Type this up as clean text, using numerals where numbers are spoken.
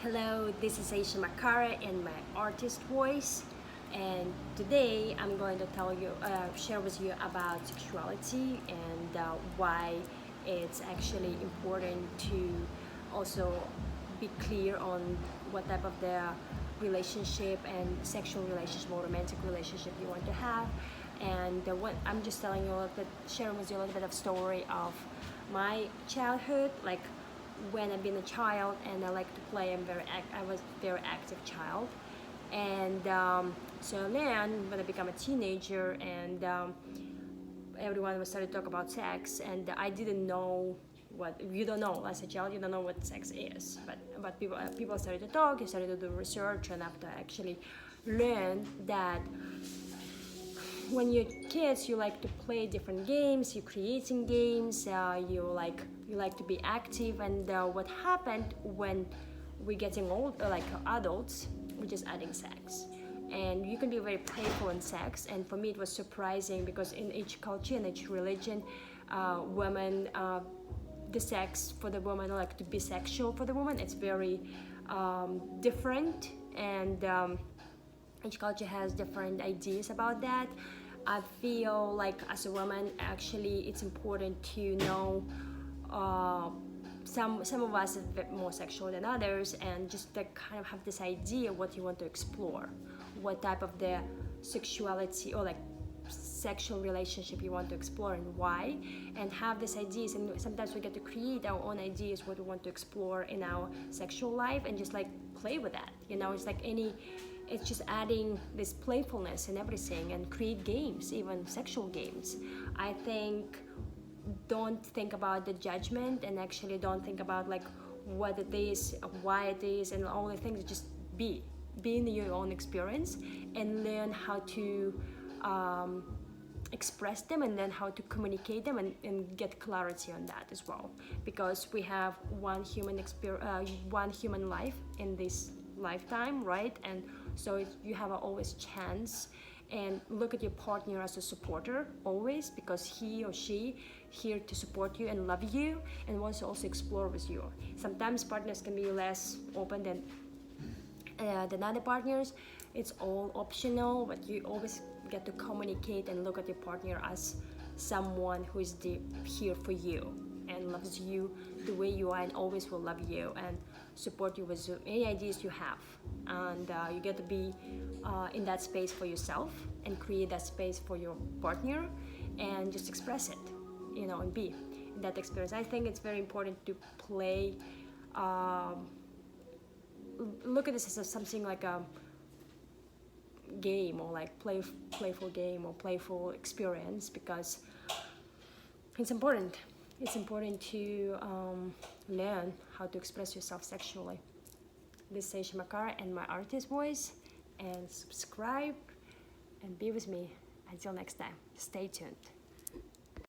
Hello, this is Aisha Makara in my artist voice, and today I'm going to share with you about sexuality and why it's actually important to also be clear on what type of the relationship and sexual relationship or romantic relationship you want to have. And what I'm just telling you a little bit, sharing with you a little bit of story of my childhood, like when I've been a child and I like to play. I was a very active child, and so then when I become a teenager and everyone was started to talk about sex, and I didn't know what you don't know as a child. You don't know what sex is, but people started to talk. You started to do research, and after I actually learned that when you're kids, you like to play different games. You're creating games. You like to be active. And what happened when we're getting old, like adults, we're just adding sex. And you can be very playful in sex. And for me, it was surprising because in each culture and each religion, women, the sex for the woman, like to be sexual for the woman, it's very different. And each culture has different ideas about that. I feel like as a woman, actually, it's important to know some of us are a bit more sexual than others, and just to kind of have this idea what you want to explore, what type of the sexuality or like sexual relationship you want to explore and why, and have these ideas. And sometimes we get to create our own ideas what we want to explore in our sexual life and just like play with that. It's just adding this playfulness and everything, and create games, even sexual games. I think don't think about the judgment, and actually don't think about like what it is, why it is, and all the things. Just be in your own experience and learn how to express them, and then how to communicate them, and get clarity on that as well, because we have one human life in this lifetime, right? And so you have always chance, and look at your partner as a supporter always, because he or she here to support you and love you and wants to also explore with you. Sometimes partners can be less open than other partners. It's all optional, but you always get to communicate and look at your partner as someone who is here for you and loves you the way you are, and always will love you and support you with any ideas you have. And you get to be in that space for yourself and create that space for your partner, and just express it, and be in that experience. I think it's very important to play. Look at this as something like a game, or like playful game or playful experience, because it's important. It's important to learn how to express yourself sexually. This is Aisha Makara and my artist voice, and subscribe and be with me. Until next time, stay tuned.